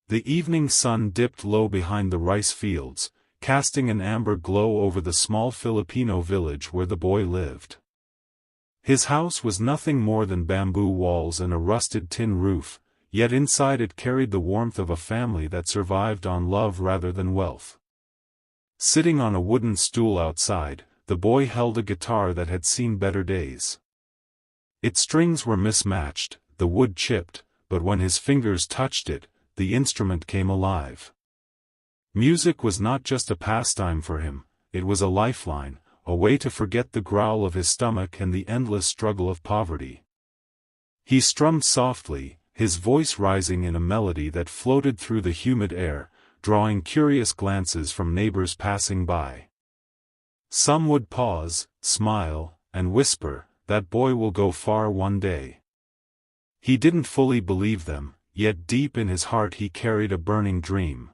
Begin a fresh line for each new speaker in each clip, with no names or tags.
The evening sun dipped low behind the rice fields, casting an amber glow over the small Filipino village where the boy lived. His house was nothing more than bamboo walls and a rusted tin roof, yet inside it carried the warmth of a family that survived on love rather than wealth. Sitting on a wooden stool outside, the boy held a guitar that had seen better days. Its strings were mismatched, the wood chipped, but when his fingers touched it, the instrument came alive. Music was not just a pastime for him, it was a lifeline, a way to forget the growl of his stomach and the endless struggle of poverty. He strummed softly, his voice rising in a melody that floated through the humid air, drawing curious glances from neighbors passing by. Some would pause, smile, and whisper, "That boy will go far one day." He didn't fully believe them, yet deep in his heart he carried a burning dream.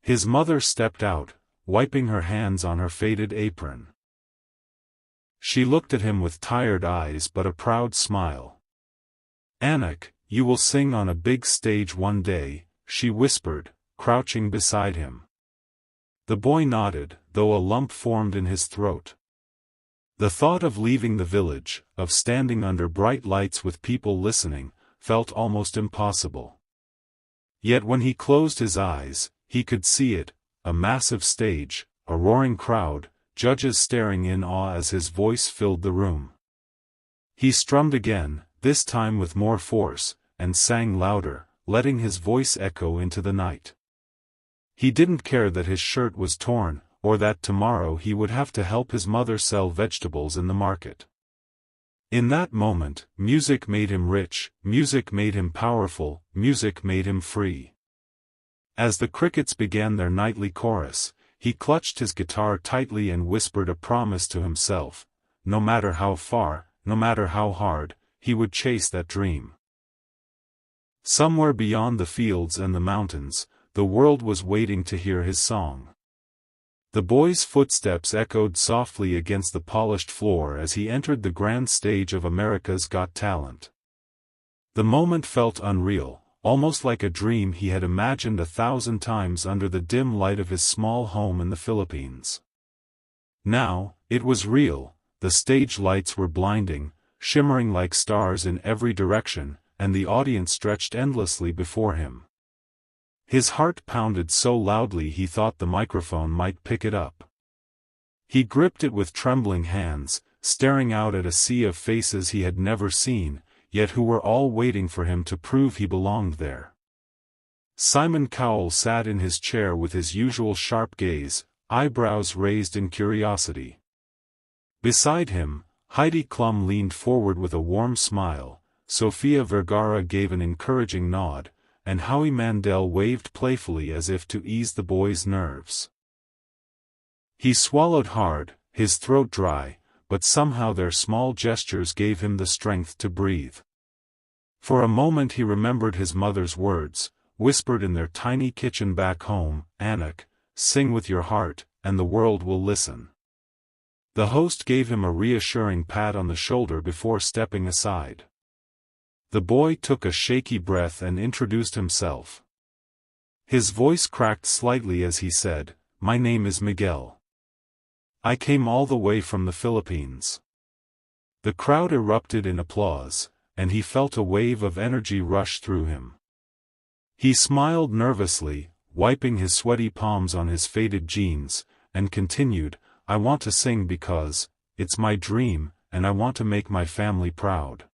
His mother stepped out, wiping her hands on her faded apron. She looked at him with tired eyes but a proud smile. "Anak, you will sing on a big stage one day," she whispered, crouching beside him. The boy nodded, though a lump formed in his throat. The thought of leaving the village, of standing under bright lights with people listening, felt almost impossible. Yet when he closed his eyes, he could see it, a massive stage, a roaring crowd, judges staring in awe as his voice filled the room. He strummed again, this time with more force, and sang louder, letting his voice echo into the night. He didn't care that his shirt was torn, or that tomorrow he would have to help his mother sell vegetables in the market. In that moment, music made him rich, music made him powerful, music made him free. As the crickets began their nightly chorus, he clutched his guitar tightly and whispered a promise to himself: no matter how far, no matter how hard, he would chase that dream. Somewhere beyond the fields and the mountains, the world was waiting to hear his song. The boy's footsteps echoed softly against the polished floor as he entered the grand stage of America's Got Talent. The moment felt unreal, almost like a dream he had imagined 1,000 times under the dim light of his small home in the Philippines. Now, it was real, the stage lights were blinding, shimmering like stars in every direction, and the audience stretched endlessly before him. His heart pounded so loudly he thought the microphone might pick it up. He gripped it with trembling hands, staring out at a sea of faces he had never seen, yet who were all waiting for him to prove he belonged there. Simon Cowell sat in his chair with his usual sharp gaze, eyebrows raised in curiosity. Beside him, Heidi Klum leaned forward with a warm smile, Sofia Vergara gave an encouraging nod, and Howie Mandel waved playfully as if to ease the boy's nerves. He swallowed hard, his throat dry, but somehow their small gestures gave him the strength to breathe. For a moment he remembered his mother's words, whispered in their tiny kitchen back home: "Anak, sing with your heart, and the world will listen." The host gave him a reassuring pat on the shoulder before stepping aside. The boy took a shaky breath and introduced himself. His voice cracked slightly as he said, "My name is Miguel. I came all the way from the Philippines." The crowd erupted in applause, and he felt a wave of energy rush through him. He smiled nervously, wiping his sweaty palms on his faded jeans, and continued, "I want to sing because it's my dream, and I want to make my family proud."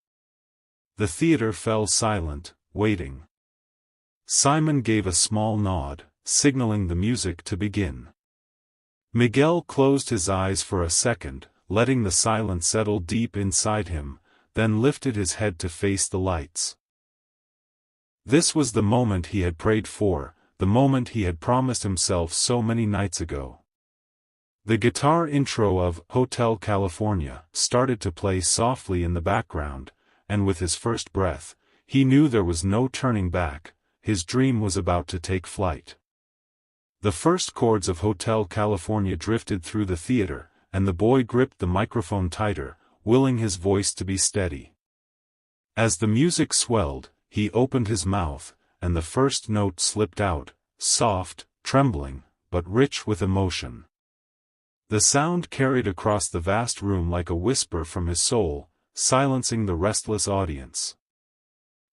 The theater fell silent, waiting. Simon gave a small nod, signaling the music to begin. Miguel closed his eyes for a second, letting the silence settle deep inside him, then lifted his head to face the lights. This was the moment he had prayed for, the moment he had promised himself so many nights ago. The guitar intro of Hotel California started to play softly in the background, and with his first breath, he knew there was no turning back, his dream was about to take flight. The first chords of Hotel California drifted through the theater, and the boy gripped the microphone tighter, willing his voice to be steady. As the music swelled, he opened his mouth, and the first note slipped out, soft, trembling, but rich with emotion. The sound carried across the vast room like a whisper from his soul, silencing the restless audience.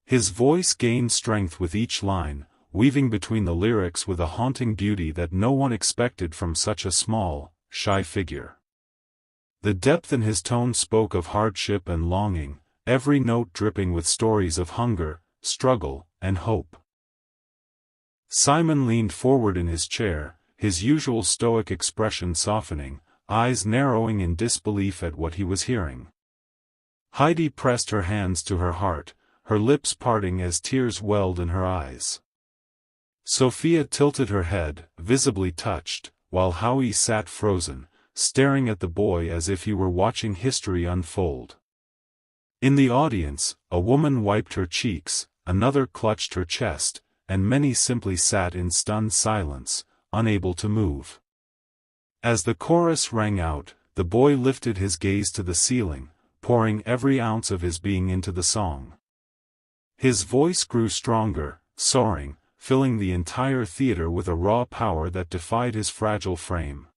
His voice gained strength with each line, weaving between the lyrics with a haunting beauty that no one expected from such a small, shy figure. The depth in his tone spoke of hardship and longing, every note dripping with stories of hunger, struggle, and hope. Simon leaned forward in his chair, his usual stoic expression softening, eyes narrowing in disbelief at what he was hearing. Heidi pressed her hands to her heart, her lips parting as tears welled in her eyes. Sophia tilted her head, visibly touched, while Howie sat frozen, staring at the boy as if he were watching history unfold. In the audience, a woman wiped her cheeks, another clutched her chest, and many simply sat in stunned silence, unable to move. As the chorus rang out, the boy lifted his gaze to the ceiling, pouring every ounce of his being into the song. His voice grew stronger, soaring, filling the entire theater with a raw power that defied his fragile frame.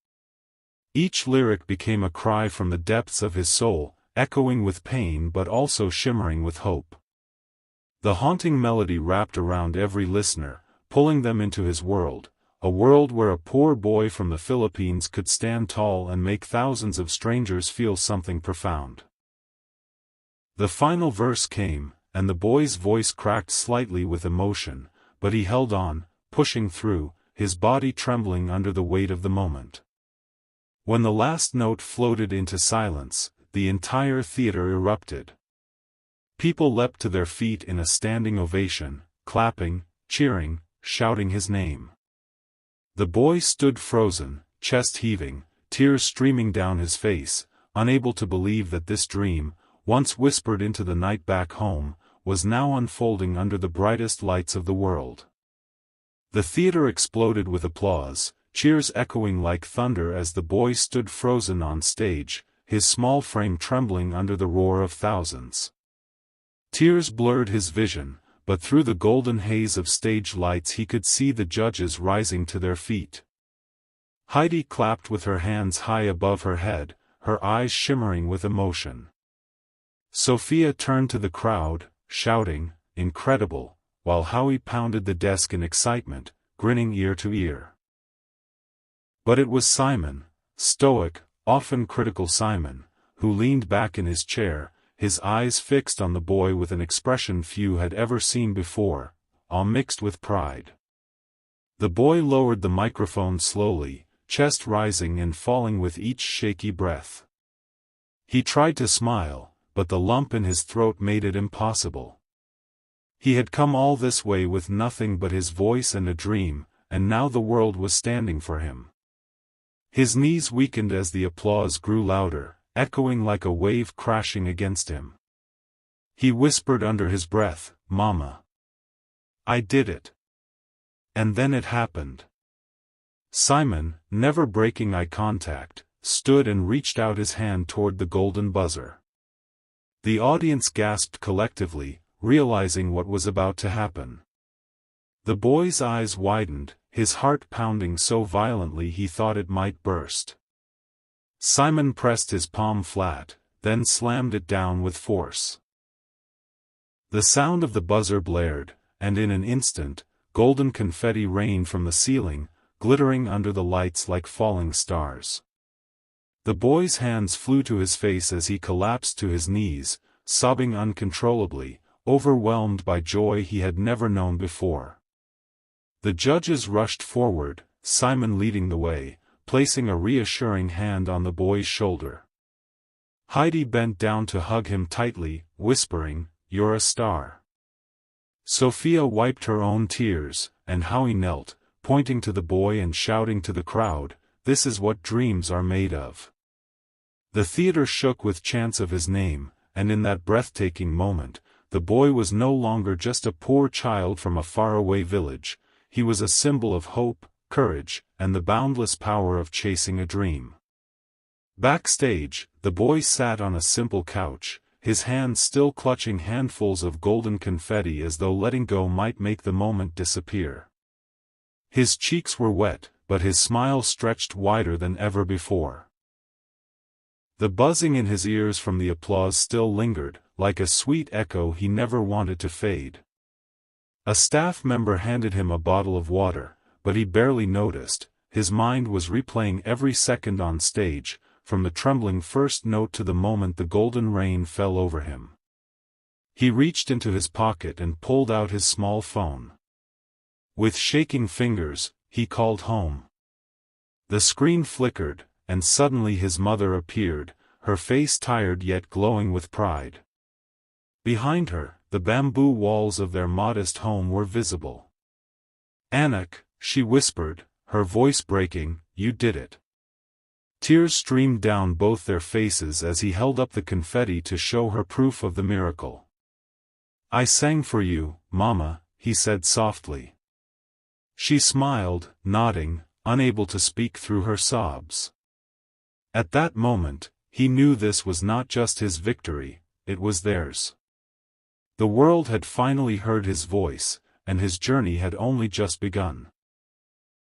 Each lyric became a cry from the depths of his soul, echoing with pain but also shimmering with hope. The haunting melody wrapped around every listener, pulling them into his world, a world where a poor boy from the Philippines could stand tall and make thousands of strangers feel something profound. The final verse came, and the boy's voice cracked slightly with emotion, but he held on, pushing through, his body trembling under the weight of the moment. When the last note floated into silence, the entire theater erupted. People leapt to their feet in a standing ovation, clapping, cheering, shouting his name. The boy stood frozen, chest heaving, tears streaming down his face, unable to believe that this dream, once whispered into the night back home, was now unfolding under the brightest lights of the world. The theater exploded with applause, cheers echoing like thunder as the boy stood frozen on stage, his small frame trembling under the roar of thousands. Tears blurred his vision, but through the golden haze of stage lights he could see the judges rising to their feet. Heidi clapped with her hands high above her head, her eyes shimmering with emotion. Sophia turned to the crowd, shouting, "Incredible," while Howie pounded the desk in excitement, grinning ear to ear. But it was Simon, stoic, often critical Simon, who leaned back in his chair, his eyes fixed on the boy with an expression few had ever seen before, awe mixed with pride. The boy lowered the microphone slowly, chest rising and falling with each shaky breath. He tried to smile, but the lump in his throat made it impossible. He had come all this way with nothing but his voice and a dream, and now the world was standing for him. His knees weakened as the applause grew louder, echoing like a wave crashing against him. He whispered under his breath, "Mama. I did it." And then it happened. Simon, never breaking eye contact, stood and reached out his hand toward the golden buzzer. The audience gasped collectively, realizing what was about to happen. The boy's eyes widened, his heart pounding so violently he thought it might burst. Simon pressed his palm flat, then slammed it down with force. The sound of the buzzer blared, and in an instant, golden confetti rained from the ceiling, glittering under the lights like falling stars. The boy's hands flew to his face as he collapsed to his knees, sobbing uncontrollably, overwhelmed by joy he had never known before. The judges rushed forward, Simon leading the way, placing a reassuring hand on the boy's shoulder. Heidi bent down to hug him tightly, whispering, "You're a star." Sophia wiped her own tears, and Howie knelt, pointing to the boy and shouting to the crowd, "This is what dreams are made of." The theater shook with chants of his name, and in that breathtaking moment, the boy was no longer just a poor child from a faraway village, he was a symbol of hope, courage, and the boundless power of chasing a dream. Backstage, the boy sat on a simple couch, his hands still clutching handfuls of golden confetti as though letting go might make the moment disappear. His cheeks were wet, but his smile stretched wider than ever before. The buzzing in his ears from the applause still lingered, like a sweet echo he never wanted to fade. A staff member handed him a bottle of water, but he barely noticed. His mind was replaying every second on stage, from the trembling first note to the moment the golden rain fell over him. He reached into his pocket and pulled out his small phone. With shaking fingers, he called home. The screen flickered, and suddenly his mother appeared, her face tired yet glowing with pride. Behind her, the bamboo walls of their modest home were visible. "Anak," she whispered, her voice breaking, "you did it." Tears streamed down both their faces as he held up the confetti to show her proof of the miracle. "I sang for you, Mama," he said softly. She smiled, nodding, unable to speak through her sobs. At that moment, he knew this was not just his victory, it was theirs. The world had finally heard his voice, and his journey had only just begun.